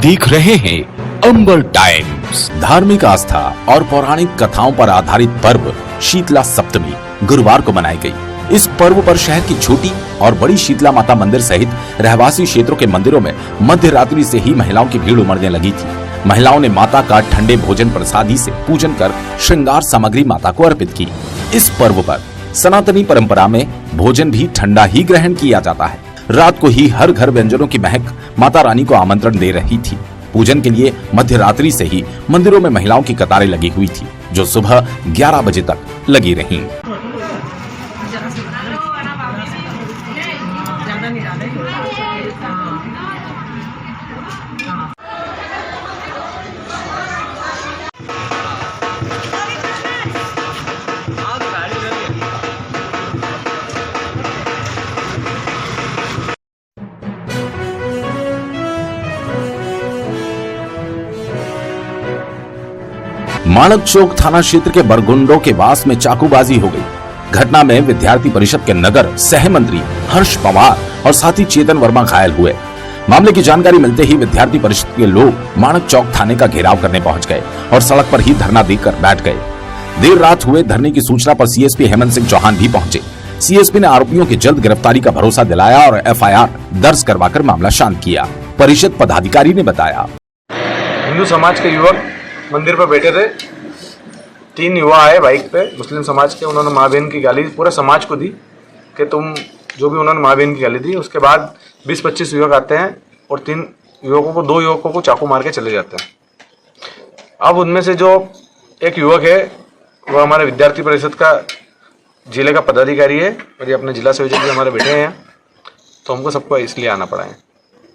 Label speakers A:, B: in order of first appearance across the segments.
A: देख रहे हैं अंबर टाइम्स। धार्मिक आस्था और पौराणिक कथाओं पर आधारित पर्व शीतला सप्तमी गुरुवार को मनाई गई। इस पर्व पर शहर की छोटी और बड़ी शीतला माता मंदिर सहित रहवासी क्षेत्रों के मंदिरों में मध्य रात्रि से ही महिलाओं की भीड़ उमड़ने लगी थी। महिलाओं ने माता का ठंडे भोजन प्रसादी से पूजन कर श्रृंगार सामग्री माता को अर्पित की। इस पर्व पर सनातनी परंपरा में भोजन भी ठंडा ही ग्रहण किया जाता है। रात को ही हर घर व्यंजनों की महक माता रानी को आमंत्रण दे रही थी। पूजन के लिए मध्य रात्रि से ही मंदिरों में महिलाओं की कतारें लगी हुई थी, जो सुबह 11 बजे तक लगी रहीं। माणक चौक थाना क्षेत्र के बरगुंडो के वास में चाकूबाजी हो गई। घटना में विद्यार्थी परिषद के नगर सह मंत्री हर्ष पवार और साथी चेतन वर्मा घायल हुए। मामले की जानकारी मिलते ही विद्यार्थी परिषद के लोग माणक चौक थाने का घेराव करने पहुंच गए और सड़क पर ही धरना देकर बैठ गए। देर रात हुए धरने की सूचना पर सीएसपी हेमंत सिंह चौहान भी पहुंचे। सीएसपी ने आरोपियों की जल्द गिरफ्तारी का भरोसा दिलाया और एफआईआर दर्ज करवाकर मामला शांत किया। परिषद पदाधिकारी ने बताया,
B: हिंदू समाज के युवक मंदिर पर बैठे थे। 3 युवा आए बाइक पे मुस्लिम समाज के। उन्होंने माँ बहन की गाली पूरे समाज को दी कि तुम जो भी उन्होंने माँ बहन की गाली दी। उसके बाद 20-25 युवक आते हैं और 2 युवकों को चाकू मार के चले जाते हैं। अब उनमें से जो एक युवक है वो हमारे विद्यार्थी परिषद का जिले का पदाधिकारी है और ये अपने जिला संयोजक भी हमारे बैठे हैं, तो हमको सबको इसलिए आना पड़ा है।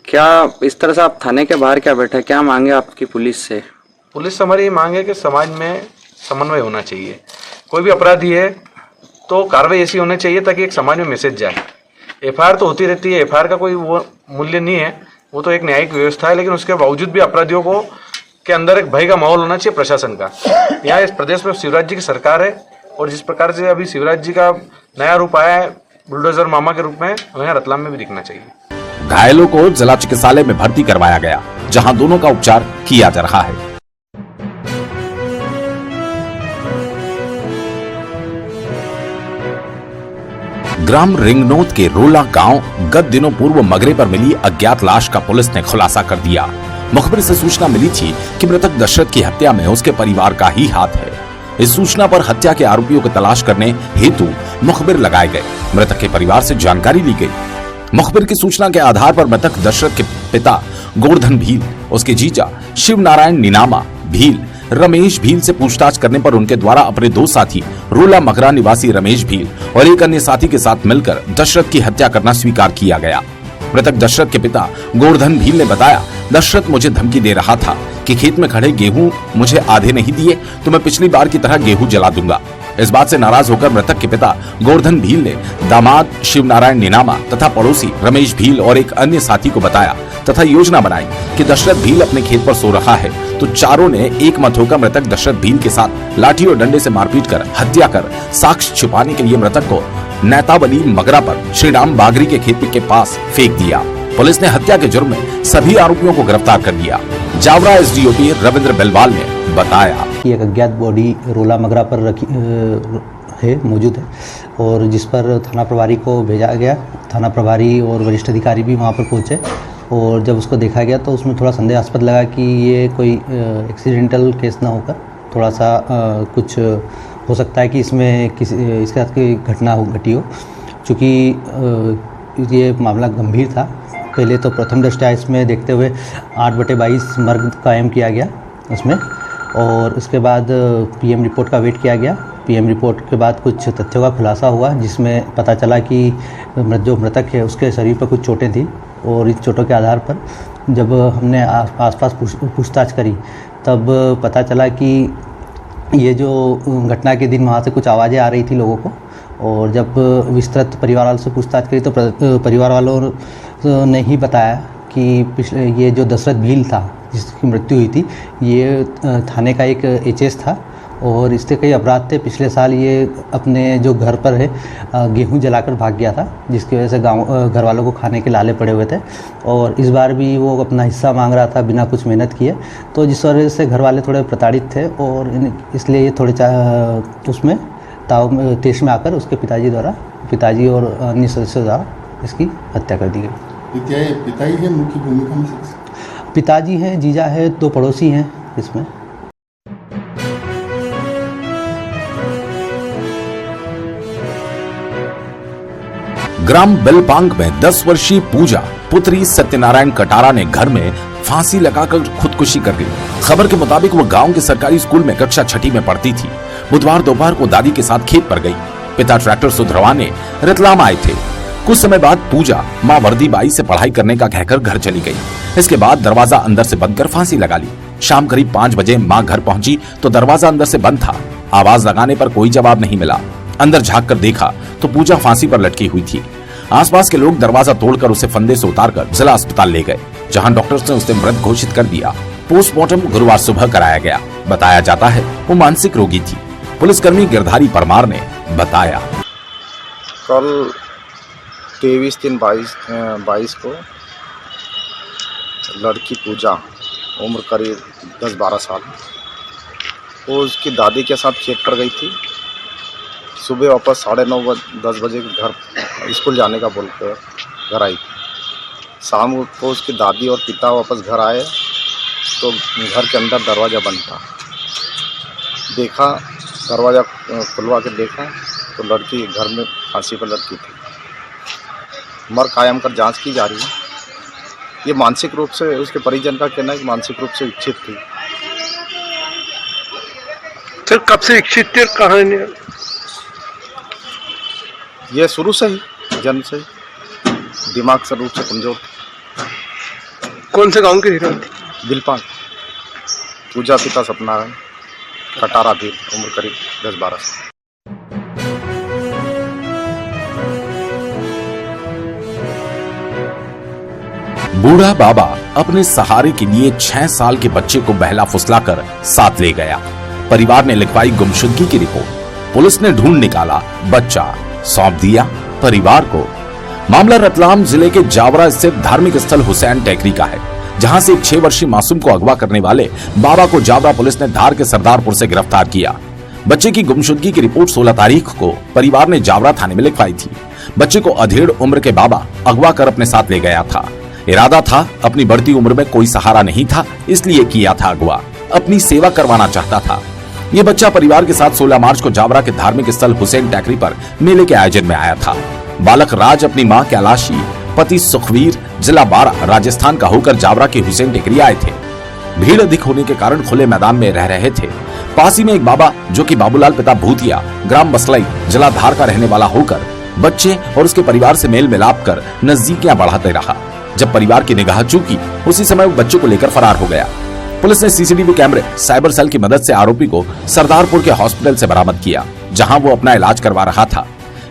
C: क्या इस तरह से आप थाने के बाहर क्या बैठे, क्या मांगे आपकी पुलिस से?
B: पुलिस से हमारी ये मांग है कि समाज में समन्वय होना चाहिए। कोई भी अपराधी है तो कार्रवाई ऐसी होनी चाहिए ताकि एक समाज में मैसेज जाए। एफआईआर तो होती रहती है, एफआईआर का कोई वो मूल्य नहीं है, वो तो एक न्यायिक व्यवस्था है, लेकिन उसके बावजूद भी अपराधियों को के अंदर एक भय का माहौल होना चाहिए प्रशासन का। यहाँ इस प्रदेश में शिवराज जी की सरकार है और जिस प्रकार से अभी शिवराज जी का नया रूप आया है बुलडोजर मामा के रूप में, हमें रतलाम में भी दिखना चाहिए।
A: घायलों को जिला चिकित्सालय में भर्ती करवाया गया, जहां दोनों का उपचार किया जा रहा है। ग्राम रिंगनोद के रोला गांव गत दिनों पूर्व मगरे पर मिली अज्ञात लाश का पुलिस ने खुलासा कर दिया। मुखबिर से सूचना मिली थी कि मृतक दशरथ की हत्या में उसके परिवार का ही हाथ है। इस सूचना पर हत्या के आरोपियों को तलाश करने हेतु मुखबिर लगाए गए। मृतक के परिवार से जानकारी ली गई। मुखबिर की सूचना के आधार पर मृतक दशरथ के पिता गोवर्धन भील, उसके जीजा शिव नारायण नीनामा भील, रमेश भील से पूछताछ करने पर उनके द्वारा अपने 2 साथी रोला मगरा निवासी रमेश भील और एक अन्य साथी के साथ मिलकर दशरथ की हत्या करना स्वीकार किया गया। मृतक दशरथ के पिता गोवर्धन भील ने बताया, दशरथ मुझे धमकी दे रहा था कि खेत में खड़े गेहूं मुझे आधे नहीं दिए तो मैं पिछली बार की तरह गेहूं जला दूंगा। इस बात से नाराज होकर मृतक के पिता गोवर्धन भील ने दामाद शिव नारायण नीनामा तथा पड़ोसी रमेश भील और एक अन्य साथी को बताया तथा योजना बनाई कि दशरथ भील अपने खेत पर सो रहा है, तो चारों ने एक मत होकर मृतक दशरथ भील के साथ लाठी और डंडे से मारपीट कर हत्या कर साक्ष्य छुपाने के लिए मृतक को नैताबली मगरा पर श्रीराम बागरी के खेत के पास फेंक दिया। पुलिस ने हत्या के जुर्म में सभी आरोपियों को गिरफ्तार कर लिया। जावरा एसडीओपी रविंद्र बेलवाल ने बताया
D: कि एक अज्ञात बॉडी रोला मगरा पर मौजूद है और जिस पर थाना प्रभारी को भेजा गया। थाना प्रभारी और वरिष्ठ अधिकारी भी वहां पर पहुंचे और जब उसको देखा गया तो उसमें थोड़ा संदेहास्पद लगा कि ये कोई एक्सीडेंटल केस ना होकर थोड़ा सा कुछ हो सकता है कि इसमें इसके साथ कोई घटना घटी हो। चूँकि ये मामला गंभीर था, पहले तो प्रथम दृष्टया इसमें देखते हुए 8/22 मर्ग कायम किया गया उसमें, और उसके बाद पीएम रिपोर्ट का वेट किया गया। पीएम रिपोर्ट के बाद कुछ तथ्यों का खुलासा हुआ, जिसमें पता चला कि जो मृतक है उसके शरीर पर कुछ चोटें थी और इस चोटों के आधार पर जब हमने आसपास पूछताछ करी तब पता चला कि ये जो घटना के दिन वहाँ से कुछ आवाज़ें आ रही थी लोगों को, और जब विस्तृत परिवार वालों से पूछताछ करी तो परिवार वालों ने ही बताया कि ये जो दशरथ भील था जिसकी मृत्यु हुई थी, ये थाने का एक एचएस था और इससे कई अपराध थे। पिछले साल ये अपने जो घर पर है गेहूं जलाकर भाग गया था, जिसकी वजह से गाँव घर वालों को खाने के लाले पड़े हुए थे। और इस बार भी वो अपना हिस्सा मांग रहा था बिना कुछ मेहनत किए, तो जिस वजह से घर वाले थोड़े प्रताड़ित थे और इसलिए ये थोड़े उसमें तेज में आकर उसके पिताजी और अन्य सदस्यों द्वारा इसकी हत्या कर दी गई।
E: पिताजी है मुख्य भूमिका में?
D: पिताजी हैं, जीजा है, 2 पड़ोसी हैं इसमें।
A: ग्राम बेलपांग में 10 वर्षीय पूजा पुत्री सत्यनारायण कटारा ने घर में फांसी लगाकर खुदकुशी कर ली। खबर के मुताबिक वो गांव के सरकारी स्कूल में कक्षा 6 में पढ़ती थी। बुधवार दोपहर को दादी के साथ खेत पर गई। पिता ट्रैक्टर सुधरवाने रतलाम आए थे। कुछ समय बाद पूजा मां वर्दी बाई से पढ़ाई करने का कहकर घर चली गई। इसके बाद दरवाजा अंदर से बंद कर फांसी लगा ली। शाम करीब 5 बजे मां घर पहुंची तो दरवाजा अंदर से बंद था। आवाज लगाने पर कोई जवाब नहीं मिला। अंदर झांक कर देखा तो पूजा फांसी पर लटकी हुई थी। आसपास के लोग दरवाजा तोड़कर उसे फंदे से उतारकर जिला अस्पताल ले गए, जहां डॉक्टर्स ने उसे मृत घोषित कर दिया। पोस्टमार्टम गुरुवार सुबह कराया गया। बताया जाता है वो मानसिक रोगी थी। पुलिसकर्मी गिरधारी परमार ने बताया,
F: कल 23/3/22 को लड़की पूजा उम्र करीब 10-12 साल, वो उसकी दादी के साथ खेत पर गई थी। सुबह वापस 9:30-10 बजे घर स्कूल जाने का बोल कर घर आई। शाम को उसकी दादी और पिता वापस घर आए तो घर के अंदर दरवाज़ा बंद था। देखा, दरवाज़ा खुलवा के देखा तो लड़की घर में फांसी पर लटकी थी। मर कायम कर जांच की जा रही है। ये मानसिक रूप से, उसके परिजन का कहना है कि मानसिक रूप से विक्षिप्त थी।
G: सर कब से विक्षिप्त थी? कहानी
F: ये शुरू से ही, जन्म से ही दिमाग से रूप से कमजोर।
G: कौन से गांव के रहने थी?
F: बिलपांग। पूजा पिता सत्यनारायण कटारा भी, उम्र करीब 10-12 साल।
A: बूढ़ा बाबा अपने सहारे के लिए 6 साल के बच्चे को बहला फुसलाकर साथ ले गया। परिवार ने लिखवाई गुमशुदगी की रिपोर्ट। पुलिस ने ढूंढ निकाला, बच्चा सौंप दिया परिवार को। मामला रतलाम जिले के जावरा स्थित धार्मिक स्थल हुसैन टेकरी का है, जहां से एक 6 वर्षीय मासूम को अगवा करने वाले बाबा को जावरा पुलिस ने धार के सरदारपुर से गिरफ्तार किया। बच्चे की गुमशुदगी की रिपोर्ट 16 तारीख को परिवार ने जावरा थाने में लिखवाई थी। बच्चे को अधेड़ उम्र के बाबा अगवा कर अपने साथ ले गया था। इरादा था, अपनी बढ़ती उम्र में कोई सहारा नहीं था, इसलिए किया था अगवा। अपनी सेवा करवाना चाहता था। ये बच्चा परिवार के साथ 16 मार्च को जावरा के धार्मिक स्थल हुसैन टेकरी पर मेले के आयोजन में आया था। बालक राज अपनी मां कैलाशी, पति सुखवीर जिला बारां राजस्थान का होकर जावरा के हुसैन टेकरी आए थे। भीड़ अधिक होने के कारण खुले मैदान में रह रहे थे। पास ही में एक बाबा जो कि बाबूलाल पिता भूतिया ग्राम बसलई जिला धार का रहने वाला होकर बच्चे और उसके परिवार से मेल मिलाप कर नजदीकियां बढ़ाते रहा। जब परिवार की निगाह चूकी, उसी समय वो बच्चे को लेकर फरार हो गया। पुलिस ने सीसीटीवी कैमरे, साइबर सेल की मदद से आरोपी को सरदारपुर के हॉस्पिटल से बरामद किया, जहां वो अपना इलाज करवा रहा था।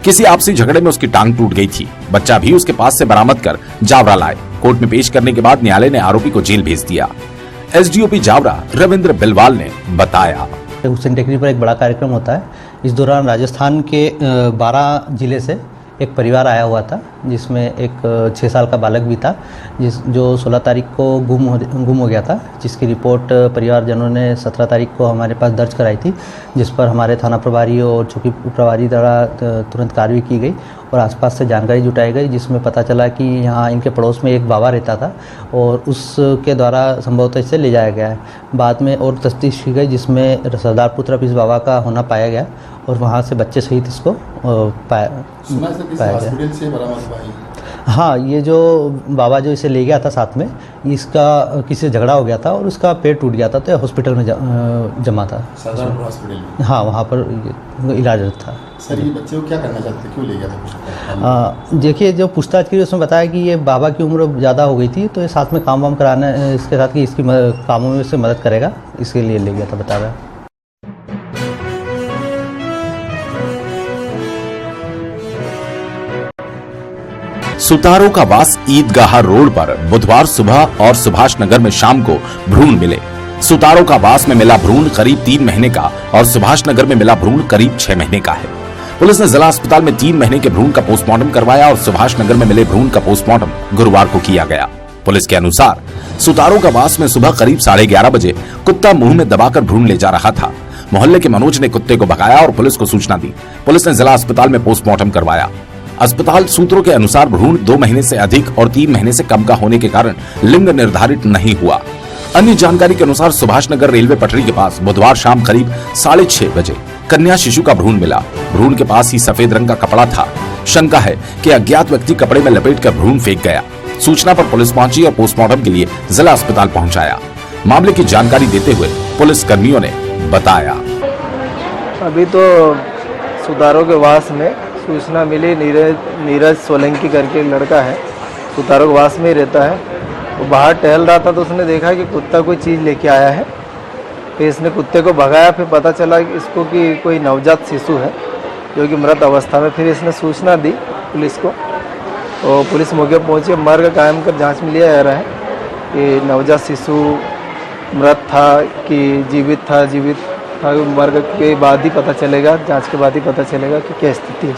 A: किसी आपसी झगड़े में उसकी टांग टूट गई थी। बच्चा भी उसके पास से बरामद कर जावरा लाए। कोर्ट में पेश करने के बाद न्यायालय ने आरोपी को जेल भेज दिया। एसडीओपी जावरा रविंद्र बिलवाल ने बताया,
D: हुसैन टेकरी पर एक बड़ा कार्यक्रम होता है। इस दौरान राजस्थान के 12 जिले से एक परिवार आया हुआ था, जिसमें एक 6 साल का बालक भी था, जो 16 तारीख को गुम हो गया था, जिसकी रिपोर्ट परिवारजनों ने 17 तारीख को हमारे पास दर्ज कराई थी, जिस पर हमारे थाना प्रभारी और चौकी प्रभारी द्वारा तुरंत कार्रवाई की गई और आसपास से जानकारी जुटाई गई, जिसमें पता चला कि यहाँ इनके पड़ोस में एक बाबा रहता था और उसके द्वारा संभवतः इसे ले जाया गया है। बाद में और तफ्तीश की गई, जिसमें सरदारपुर तरफ इस बाबा का होना पाया गया और वहाँ से बच्चे सहित इसको पाया गया। हाँ, ये जो बाबा जो इसे ले गया था साथ में, इसका किसी से झगड़ा हो गया था और उसका पेट टूट गया था, तो हॉस्पिटल में जमा था। हॉस्पिटल में? हाँ, वहाँ पर इलाज था।
E: सर, ये बच्चे को क्या करना चाहते, क्यों ले गया था?
D: देखिए, जो पूछताछ की उसमें बताया कि ये बाबा की उम्र ज़्यादा हो गई थी, तो ये साथ में काम वाम कराना, इसके साथ कि इसकी कामों में से मदद करेगा, इसके लिए ले गया था, बता रहा है।
A: सुतारों का वास ईदगाह रोड पर बुधवार सुबह और सुभाष नगर में शाम को भ्रूण मिले। सुतारों का वास में मिला भ्रूण करीब 3 महीने का और सुभाष नगर में मिला भ्रूण करीब 6 महीने का है। पुलिस ने जिला अस्पताल में 3 महीने के भ्रूण का पोस्टमार्टम करवाया और सुभाष नगर में मिले भ्रूण का पोस्टमार्टम गुरुवार को किया गया। पुलिस के अनुसार सुतारों का वास में सुबह करीब 11:30 बजे कुत्ता मुंह में दबाकर भ्रूण ले जा रहा था। मोहल्ले के मनोज ने कुत्ते को भगाया और पुलिस को सूचना दी। पुलिस ने जिला अस्पताल में पोस्टमार्टम करवाया। अस्पताल सूत्रों के अनुसार भ्रूण 2 महीने से अधिक और 3 महीने से कम का होने के कारण लिंग निर्धारित नहीं हुआ। अन्य जानकारी के अनुसार सुभाष नगर रेलवे पटरी के पास बुधवार शाम करीब 6:30 बजे कन्या शिशु का भ्रूण मिला। भ्रूण के पास ही सफेद रंग का कपड़ा था। शंका है कि अज्ञात व्यक्ति कपड़े में लपेटकर भ्रूण फेंक गया। सूचना पर पुलिस पहुंची और पोस्टमार्टम के लिए जिला अस्पताल पहुंचाया। मामले की जानकारी देते हुए पुलिस कर्मियों ने बताया,
H: अभी तो सुतारों के वास में सूचना मिली, नीरज सोलंकी करके लड़का है, सुतारों के वास में ही रहता है। वो बाहर टहल रहा था तो उसने देखा कि कुत्ता कोई चीज़ लेके आया है। फिर इसने कुत्ते को भगाया। फिर पता चला कि इसको कि कोई नवजात शिशु है जो कि मृत अवस्था में। फिर इसने सूचना दी पुलिस को और पुलिस मौके पर पहुंची। मर्ग कायम कर जांच में लिया जा रहा है कि नवजात शिशु मृत था कि जीवित था। मर्ग के बाद ही पता चलेगा, जांच के बाद ही पता चलेगा कि क्या स्थिति है।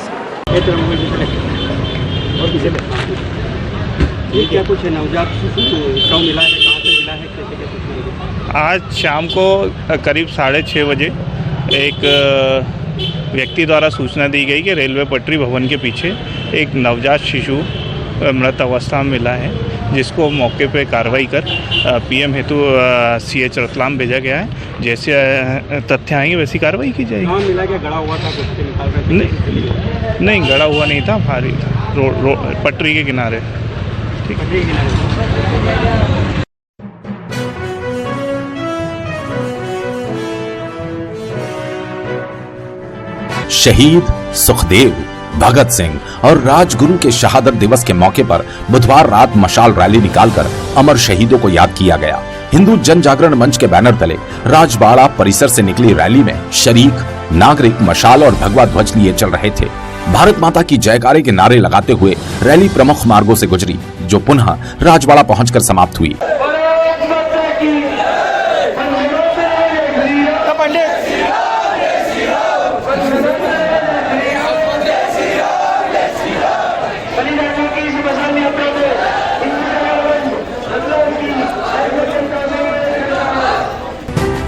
I: क्या कुछ नवजात शिशु शव मिला है, कहाँ से मिला है, कैसे कैसे मिला?
J: आज शाम को करीब 6:30 बजे एक व्यक्ति द्वारा सूचना दी गई कि रेलवे पटरी भवन के पीछे एक नवजात शिशु मृत अवस्था में मिला है, जिसको मौके पे कार्रवाई कर पीएम हेतु CH रतलाम भेजा गया है। जैसे तथ्य आएंगे वैसी कार्रवाई की जाएगी।
I: हाँ, मिला क्या गड़ा हुआ था कुछ निकाल रहे?
J: नहीं गड़ा हुआ नहीं था, भारी था, रोड पटरी के किनारे। ठीक है।
A: शहीद सुखदेव, भगत सिंह और राजगुरु के शहादत दिवस के मौके पर बुधवार रात मशाल रैली निकालकर अमर शहीदों को याद किया गया। हिंदू जन जागरण मंच के बैनर तले राजबाड़ा परिसर से निकली रैली में शरीक, नागरिक मशाल और भगवा ध्वज लिए चल रहे थे। भारत माता की जयकारे के नारे लगाते हुए रैली प्रमुख मार्गों से गुजरी, जो पुनः राजबाड़ा पहुंचकर समाप्त हुई।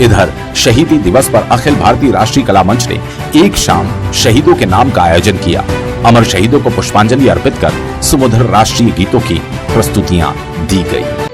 A: इधर शहीदी दिवस पर अखिल भारतीय राष्ट्रीय कला मंच ने एक शाम शहीदों के नाम का आयोजन किया। अमर शहीदों को पुष्पांजलि अर्पित कर सुमधुर राष्ट्रीय गीतों की प्रस्तुतियां दी गई।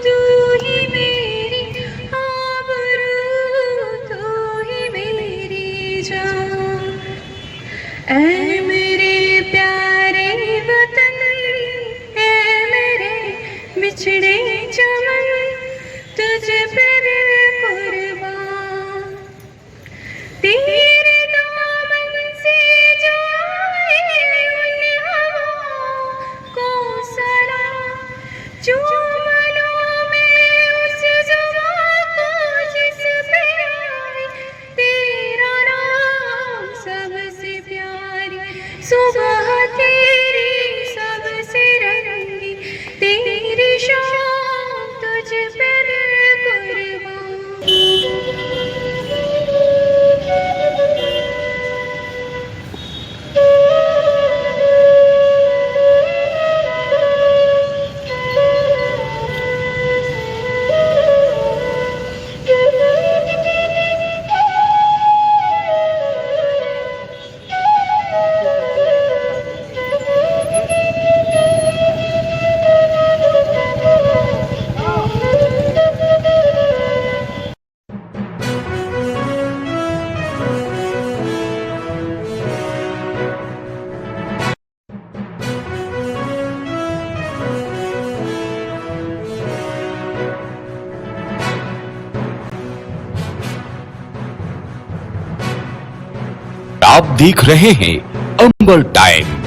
A: आप देख रहे हैं अंबर टाइम।